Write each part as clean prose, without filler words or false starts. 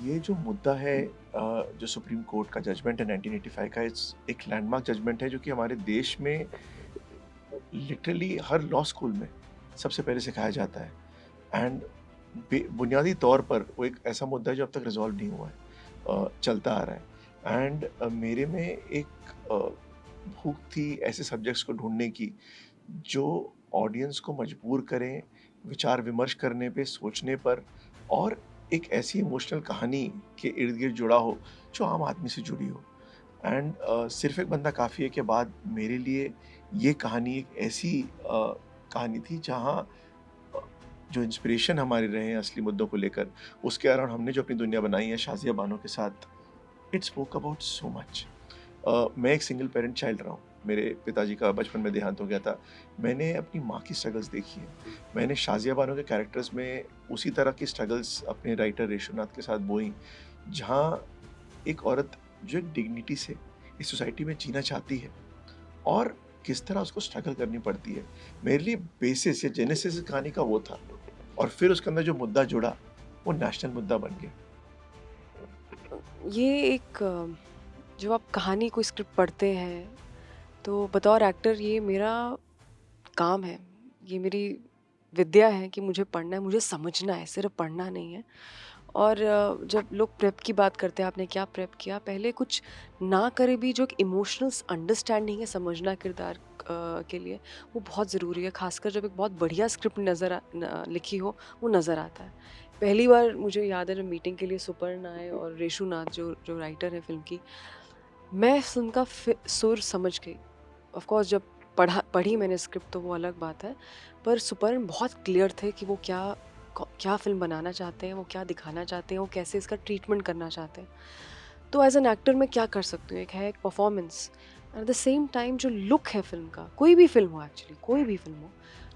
ये जो मुद्दा है जो सुप्रीम कोर्ट का जजमेंट है 1985 का इट्स एक लैंडमार्क जजमेंट है जो कि हमारे देश में लिटरली हर लॉ स्कूल में सबसे पहले सिखाया जाता है एंड बुनियादी तौर पर वो एक ऐसा मुद्दा है जो अब तक रिजॉल्व नहीं हुआ है, चलता आ रहा है एंड मेरे में एक अ, भूख थी ऐसे सब्जेक्ट्स को ढूंढने की जो ऑडियंस को मजबूर करें विचार विमर्श करने पे सोचने पर और एक ऐसी इमोशनल कहानी के इर्द गिर्द जुड़ा हो जो आम आदमी से जुड़ी हो एंड सिर्फ एक बंदा काफ़ी है के बाद मेरे लिए ये कहानी एक ऐसी कहानी थी जहाँ अ, जो इंस्पिरेशन हमारे रहे हैं असली मुद्दों को लेकर उसके अराउंड हमने जो अपनी दुनिया बनाई है शाज़िया बानो के साथ it spoke about so much. मैं एक सिंगल पेरेंट चाइल्ड रहा हूँ। मेरे पिताजी का बचपन में देहांत हो गया था। मैंने अपनी माँ की स्ट्रगल्स देखी हैं। मैंने शाज़िया बानो के कैरेक्टर्स में उसी तरह की स्ट्रगल्स अपने राइटर रेशुनाथ के साथ बोई, जहाँ एक औरत जो एक डिग्निटी से इस सोसाइटी में जीना चाहती है और किस तरह उसको स्ट्रगल करनी पड़ती है। मेरे लिए बेसिस या जेनेसिस इस कहानी का वो था और फिर उसके अंदर जो मुद्दा जुड़ा, वो नेशनल मुद्दा बन गया। ये एक जब आप कहानी कोई स्क्रिप्ट पढ़ते हैं तो बतौर एक्टर ये मेरा काम है, ये मेरी विद्या है कि मुझे पढ़ना है, मुझे समझना है, सिर्फ पढ़ना नहीं है। और जब लोग प्रेप की बात करते हैं, आपने क्या प्रेप किया, पहले कुछ ना करे भी जो एक इमोशनल अंडरस्टैंडिंग है समझना किरदार के लिए, वो बहुत ज़रूरी है। खासकर जब एक बहुत बढ़िया स्क्रिप्ट लिखी हो, वो नज़र आता है। पहली बार मुझे याद है जब मीटिंग के लिए सुपर्ण आए और रेशु नाथ जो जो राइटर है फ़िल्म की, मैं उनका सुर समझ गई। ऑफ कोर्स जब पढ़ी मैंने स्क्रिप्ट तो वो अलग बात है, पर सुपर्ण बहुत क्लियर थे कि वो क्या फ़िल्म बनाना चाहते हैं, वो क्या दिखाना चाहते हैं, वो कैसे इसका ट्रीटमेंट करना चाहते हैं। तो एज़ एन एक्टर मैं क्या कर सकती हूँ, एक है एक performance, at the same time जो लुक है फ़िल्म का, कोई भी फ़िल्म हो एक्चुअली, कोई भी फ़िल्म हो,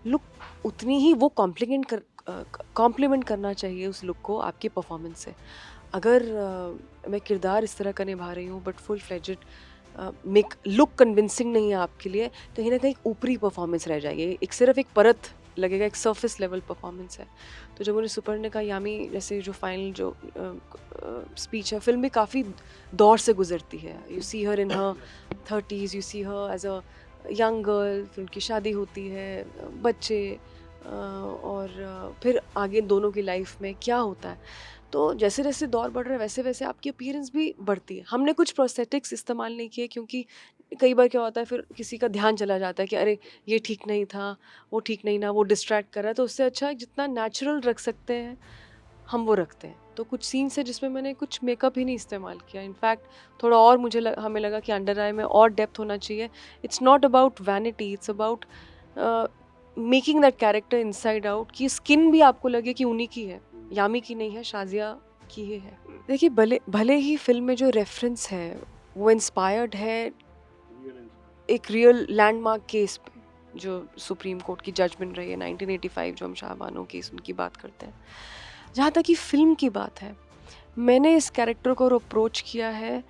लुक उतनी ही वो कॉम्प्लीमेंट करना चाहिए उस लुक को आपकी परफॉर्मेंस से। अगर मैं किरदार इस तरह का निभा रही हूँ but full fledged make look convincing नहीं है आपके लिए, कहीं न कहीं ऊपरी परफॉर्मेंस रह जाएगी। एक सिर्फ़ एक परत लगेगा, एक सरफेस लेवल परफॉर्मेंस है। तो जब उन्हें सुपर्ण ने कहा यामी जैसे जो फाइनल जो स्पीच है, फ़िल्म भी काफ़ी दौर से गुज़रती है। You see her in her 30s, you see her as a young girl, फिर उनकी शादी होती है, बच्चे और फिर आगे दोनों की लाइफ़ में क्या होता है। तो जैसे-जैसे दौर बढ़ रहा है वैसे-वैसे आपकी अपीयरेंस भी बढ़ती है। हमने कुछ प्रोस्थेटिक्स इस्तेमाल नहीं किए क्योंकि कई बार क्या होता है फिर किसी का ध्यान चला जाता है कि अरे! ये ठीक नहीं था, वो ठीक नहीं ना, वो डिस्ट्रैक्ट कर रहा है, तो उससे अच्छा है जितना नेचुरल रख सकते हैं, हम वो रखते हैं। तो कुछ सीन्स हैं जिसमें मैंने कुछ मेकअप ही नहीं इस्तेमाल किया। इनफैक्ट थोड़ा और हमें लगा कि अंडर आई में और डेप्थ होना चाहिए। It's not about vanity, it's about a, making that character inside out कि स्किन भी आपको लगे कि उन्हीं की है, यामी की नहीं है, शाज़िया की ही है। देखिए भले भले ही फ़िल्म में जो रेफ़रेंस है, वो इंस्पायर्ड है एक रियल लैंडमार्क केस पे, जो सुप्रीम कोर्ट की जजमेंट रही है 1985 जो हम शाहबानो केस उनकी बात करते हैं। जहाँ तक कि फ़िल्म की बात है, मैंने इस कैरेक्टर को अप्रोच किया है,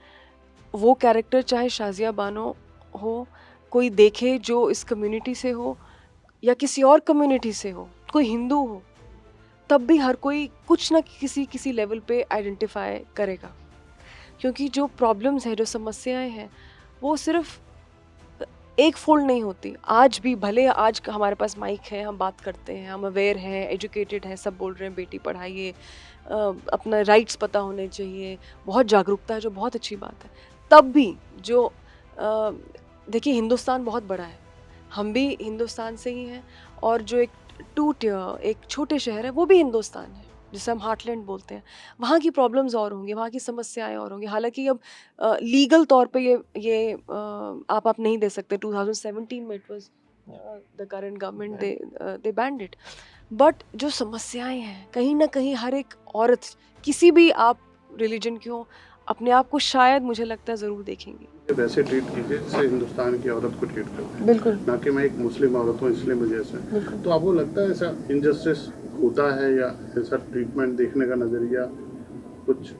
वो कैरेक्टर चाहे शाज़िया बानो हो, कोई देखे जो इस कम्युनिटी से हो या किसी और कम्युनिटी से हो, कोई हिंदू हो, तब भी हर कोई कुछ ना किसी लेवल पे आइडेंटिफ़ाई करेगा। क्योंकि जो प्रॉब्लम्स हैं, जो समस्याएँ हैं, वो सिर्फ़ एक फ़ोल्ड नहीं होती। आज भी भले आज हमारे पास माइक है, हम बात करते हैं, हम अवेयर हैं, एजुकेटेड हैं, सब बोल रहे हैं बेटी पढ़ाइए, अपना राइट्स पता होने चाहिए, बहुत जागरूकता है जो बहुत अच्छी बात है। तब भी जो देखिए हिंदुस्तान बहुत बड़ा है, हम भी हिंदुस्तान से ही हैं और जो एक एक छोटे शहर है वो भी हिंदुस्तान है, जिसे हम हार्टलैंड बोलते हैं। वहाँ की प्रॉब्लम्स और होंगी, वहाँ की समस्याएँ और होंगी। हालाँकि अब लीगल तौर पे आप नहीं दे सकते 2017 में it was the current government they banned it. But जो समस्याएँ हैं, कहीं न कहीं हर एक औरत किसी भी आप रिलिजन की हो, अपने आप को शायद मुझे लगता है ज़रूर देखेंगी। वैसे ट्रीट कीजिए जैसे हिंदुस्तान की औरत को ट्रीट करते हैं, बिल्कुल, ना कि मैं एक मुस्लिम औरत हूँ इसलिए मुझे ऐसा है। बिल्कुल। तो आपको लगता है ऐसा इनजस्टिस होता है या ऐसा ट्रीटमेंट देखने का नज़रिया कुछ?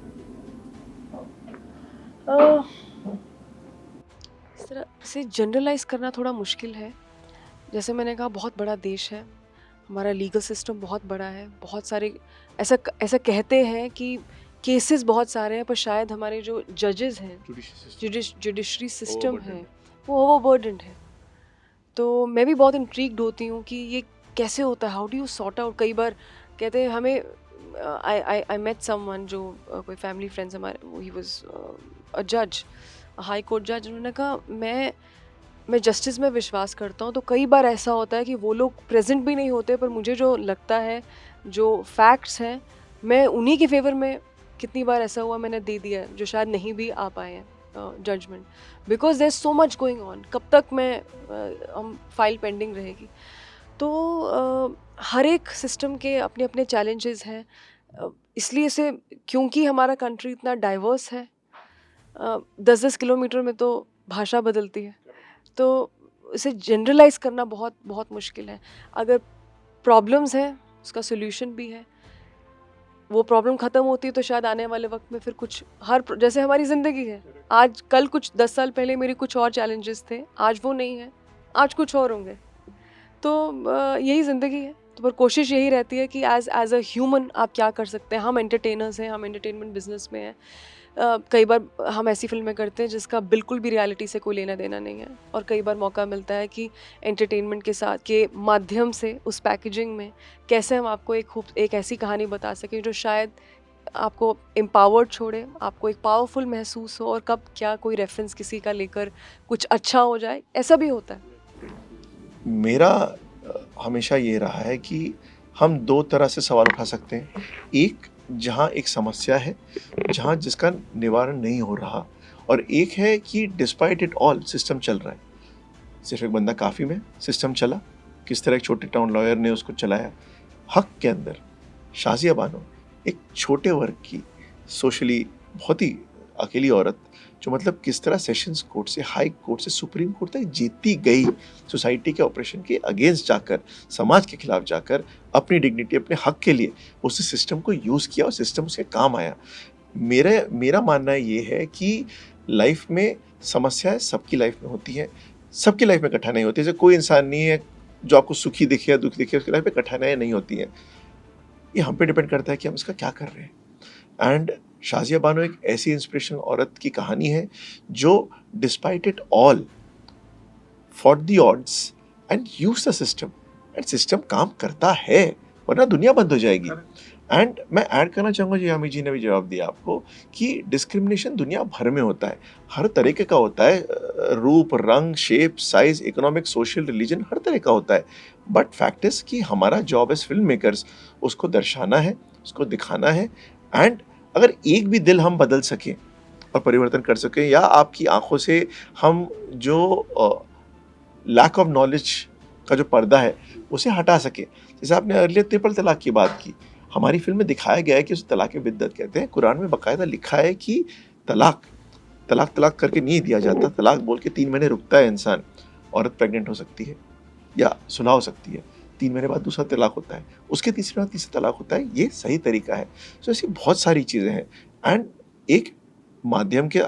अ, इस तरह से जनरलाइज़ करना थोड़ा मुश्किल है। जैसे मैंने कहा बहुत बड़ा देश है, हमारा लीगल सिस्टम बहुत बड़ा है, बहुत सारे ऐसा कहते हैं कि केसेस बहुत सारे हैं, पर शायद हमारे जो जजेस हैं, जुडिशियल सिस्टम जुडिशरी सिस्टम है, ओवरबर्डन है। वो ओवरबर्डन्ड है। तो मैं भी बहुत इंट्रीग्ड होती हूँ कि ये कैसे होता है, how do you sort out. कई बार कहते हैं हमें, आई आई आई मेट समवन जो कोई फैमिली फ्रेंड्स हमारे, ही वाज अ जज, हाई कोर्ट जज। उन्होंने कहा मैं जस्टिस में विश्वास करता हूँ, तो कई बार ऐसा होता है कि वो लोग प्रेजेंट भी नहीं होते, पर मुझे जो लगता है, जो फैक्ट्स हैं, मैं उन्हीं के फेवर में, कितनी बार ऐसा हुआ मैंने दे दिया है, जो शायद नहीं भी आ पाए हैं judgement, because there so much going on. कब तक मैं हम फाइल पेंडिंग रहेगी। तो हर एक सिस्टम के अपने अपने चैलेंजेस हैं। इसलिए से, क्योंकि हमारा कंट्री इतना डाइवर्स है, 10-10 किलोमीटर में तो भाषा बदलती है, तो इसे जनरलाइज करना बहुत बहुत मुश्किल है। अगर प्रॉब्लम्स हैं, उसका सोल्यूशन भी है। वो प्रॉब्लम ख़त्म होती है तो शायद आने वाले वक्त में फिर कुछ, जैसे हमारी ज़िंदगी है, आज कल कुछ 10 साल पहले मेरे कुछ और चैलेंजेस थे, आज वो नहीं है, आज कुछ और होंगे। तो यही ज़िंदगी है। तो पर कोशिश यही रहती है कि एज अ ह्यूमन आप क्या कर सकते हैं। हम एंटरटेनर्स हैं, हम एंटरटेनमेंट बिजनेस में हैं। कई बार हम ऐसी फिल्में करते हैं जिसका बिल्कुल भी रियलिटी से कोई लेना देना नहीं है, और कई बार मौका मिलता है कि एंटरटेनमेंट के साथ के माध्यम से, उस पैकेजिंग में कैसे हम आपको एक ऐसी कहानी बता सकें जो शायद आपको एम्पावर्ड छोड़े, आपको एक पावरफुल महसूस हो, और कब क्या कोई रेफरेंस किसी का लेकर कुछ अच्छा हो जाए, ऐसा भी होता है। मेरा हमेशा ये रहा है कि हम 2 तरह से सवाल उठा सकते हैं। एक, जहाँ एक समस्या है, जहाँ जिसका निवारण नहीं हो रहा, और एक है कि डिस्पाइट इट ऑल सिस्टम चल रहा है। सिर्फ एक बंदा काफ़ी में सिस्टम चला, किस तरह एक छोटे टाउन लॉयर ने उसको चलाया। हक के अंदर शाज़िया बानो एक छोटे वर्ग की, सोशली बहुत ही अकेली औरत, जो मतलब किस तरह सेशंस कोर्ट से, हाई कोर्ट से, सुप्रीम कोर्ट तक जीतती गई, सोसाइटी के ऑपरेशन के अगेंस्ट जाकर, समाज के खिलाफ जाकर, अपनी डिग्निटी, अपने हक के लिए उस सिस्टम को यूज़ किया और सिस्टम उसके काम आया। मेरा मानना ये है कि लाइफ में समस्याएं सबकी लाइफ में होती हैं, सबकी लाइफ में कठिनाई होती है। जैसे कोई इंसान नहीं है जो आपको सुखी दिखे या दुखी दिखे, उसकी लाइफ में कठिनाइयाँ नहीं होती हैं। ये हम पे डिपेंड करता है कि हम इसका क्या कर रहे हैं। एंड शाज़िया बानो एक ऐसी इंस्पिरेशनल औरत की कहानी है जो despite it all for the odds and use the system, and system काम करता है, वरना दुनिया बंद हो जाएगी। एंड मैं ऐड करना चाहूँगा, जी अमी जी ने भी जवाब दिया आपको, कि डिस्क्रिमिनेशन दुनिया भर में होता है, हर तरीके का होता है, रूप, रंग, shape, size, economic, social, religion, हर तरह का होता है। बट फैक्ट इज कि हमारा जॉब एज फिल्म मेकर्स उसको दर्शाना है, उसको दिखाना है। एंड अगर एक भी दिल हम बदल सकें और परिवर्तन कर सकें, या आपकी आंखों से हम जो लैक ऑफ नॉलेज का जो पर्दा है उसे हटा सके। जैसे आपने अर्लियर ट्रिपल तलाक की बात की, हमारी फिल्म में दिखाया गया है कि उसे तलाक बिद्दत कहते हैं। कुरान में बाकायदा लिखा है कि तलाक तलाक तलाक करके नहीं दिया जाता, तलाक बोल के 3 महीने रुकता है इंसान। औरत प्रेग्नेंट हो सकती है या सुलह हो सकती है, 3 महीने बाद दूसरा तलाक होता है, उसके तीसरे बाद तीसरा तलाक होता है। ये सही तरीका है। सो ऐसी बहुत सारी चीज़ें हैं, एंड एक माध्यम के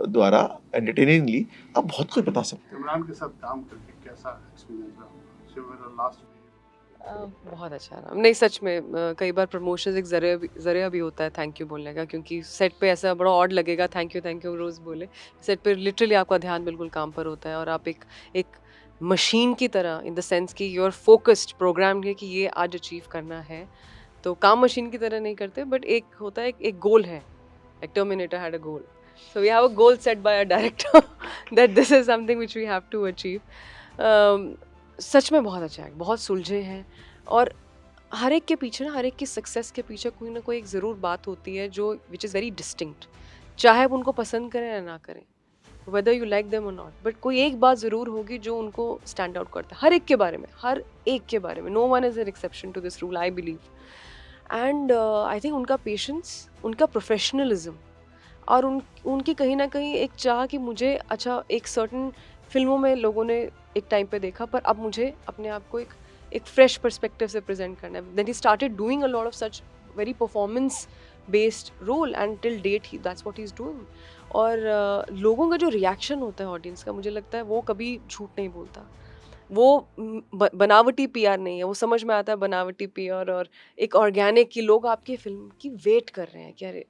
द्वारा एंटरटेनिंगली आप बहुत कुछ बता सकते हैं। इमरान के साथ काम करके कैसा एक्सपीरियंस रहा लास्ट? बहुत अच्छा रहा। नहीं, सच में कई बार प्रमोशंस एक ज़रिया भी होता है थैंक यू बोलने का, क्योंकि सेट पे ऐसा बड़ा ऑड लगेगा थैंक यू रोज़ बोले। सेट पे लिटरली आपका ध्यान बिल्कुल काम पर होता है, और आप एक मशीन की तरह, इन द सेंस कि यू आर फोकस्ड, प्रोग्राम्ड है कि ये आज अचीव करना है। तो काम मशीन की तरह नहीं करते, बट एक होता है, एक गोल है, like Terminator had a goal. So we have a goal set by our director that this is something which we have to achieve. सच में बहुत अच्छा है, बहुत सुलझे हैं, और हर एक के पीछे ना, हर एक की सक्सेस के पीछे कोई ना कोई एक ज़रूर बात होती है जो विच इज़ वेरी डिस्टिंक्ट, चाहे आप उनको पसंद करें या ना करें, वेदर यू लाइक देम और नॉट, बट कोई एक बात ज़रूर होगी जो उनको स्टैंड आउट करता है, हर एक के बारे में, हर एक के बारे में। No one is an exception to this rule, I believe. And I think उनका पेशेंस, उनका प्रोफेशनलिज्म, और उनकी कहीं ना कहीं एक चाह कि मुझे, अच्छा, एक सर्टन फिल्मों में लोगों ने एक टाइम पे देखा, पर अब मुझे अपने आप को एक फ्रेश पर्सपेक्टिव से प्रेजेंट करना है। Then he started doing a lot of such very performance based role, and till date he that's what he is doing. और लोगों का जो रिएक्शन होता है ऑडियंस का, मुझे लगता है वो कभी झूठ नहीं बोलता। वो बनावटी पीआर नहीं है, वो समझ में आता है बनावटी पीआर और एक ऑर्गेनिक, कि लोग आपकी फिल्म की वेट कर रहे हैं कि अरे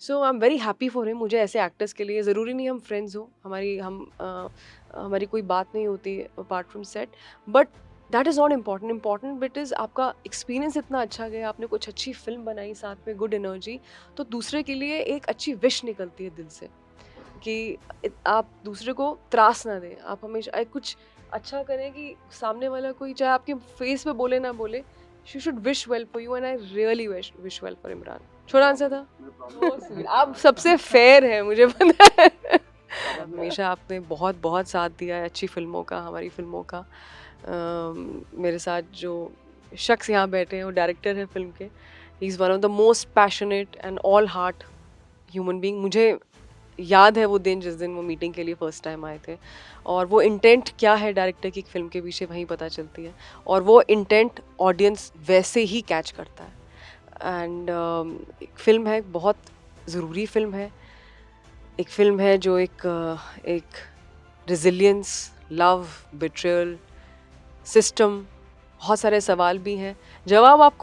so I am very happy for him. मुझे ऐसे एक्टर्स के लिए ज़रूरी नहीं हम फ्रेंड्स हो, हमारी कोई बात नहीं होती apart from set, but that is not important. Important bit is आपका एक्सपीरियंस इतना अच्छा गया, आपने कुछ अच्छी फिल्म बनाई, साथ में गुड एनर्जी, तो दूसरे के लिए एक अच्छी विश निकलती है दिल से कि आप दूसरे को त्रास ना दें, आप हमेशा कुछ अच्छा करें कि सामने वाला कोई चाहे आपके फेस पे बोले ना बोले, you should wish well for you, and I really wish well for Imran. छोटा आंसर था। So sweet. आप सबसे फेयर है, मुझे पता है। हमेशा आपने बहुत बहुत साथ दिया है अच्छी फिल्मों का, हमारी फिल्मों का। मेरे साथ जो शख्स यहाँ बैठे हैं वो डायरेक्टर है फिल्म के। He is one of the most passionate and all heart human being. मुझे याद है वो दिन जिस दिन वो मीटिंग के लिए फ़र्स्ट टाइम आए थे, और वो इंटेंट क्या है डायरेक्टर की फिल्म के पीछे वहीं पता चलती है, और वो इंटेंट ऑडियंस वैसे ही कैच करता है। एंड एक फ़िल्म है, बहुत ज़रूरी फ़िल्म है, एक फ़िल्म है जो एक रेजिलियंस, लव, बिट्रेयल, सिस्टम, बहुत सारे सवाल भी हैं। जवाब आप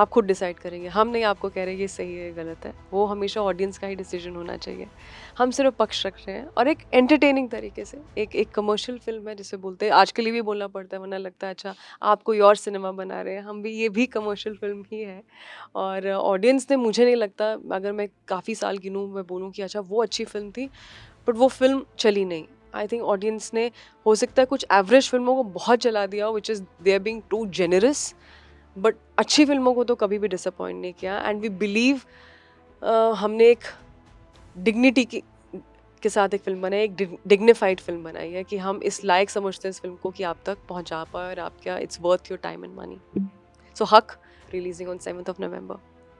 खुद डिसाइड करेंगे, हम नहीं आपको कह रहे ये सही है गलत है, वो हमेशा ऑडियंस का ही डिसीजन होना चाहिए। हम सिर्फ पक्ष रख रहे हैं, और एक एंटरटेनिंग तरीके से, एक कमर्शियल फिल्म है जिसे बोलते हैं, आज के लिए भी बोलना पड़ता है वरना लगता है अच्छा आप कोई और सिनेमा बना रहे हैं, हम भी, ये भी कमर्शियल फिल्म ही है। और ऑडियंस ने, मुझे नहीं लगता, अगर मैं काफ़ी साल गिनूँ, मैं बोलूँ कि अच्छा वो अच्छी फिल्म थी, बट वो फिल्म चली नहीं। आई थिंक ऑडियंस ने, हो सकता है कुछ एवरेज फिल्मों को बहुत चला दिया हो, which is they are being too generous, but अच्छी फिल्मों को तो कभी भी डिसअपॉइंट नहीं किया। एंड वी बिलीव हमने एक डिग्निटी के साथ एक फिल्म बनाई, एक डिग्निफाइड फिल्म बनाई है, कि हम इस लायक समझते हैं इस फिल्म को कि आप तक पहुंचा पाए, और आप क्या, it's worth your time and money. So Haq releasing on 7th of November.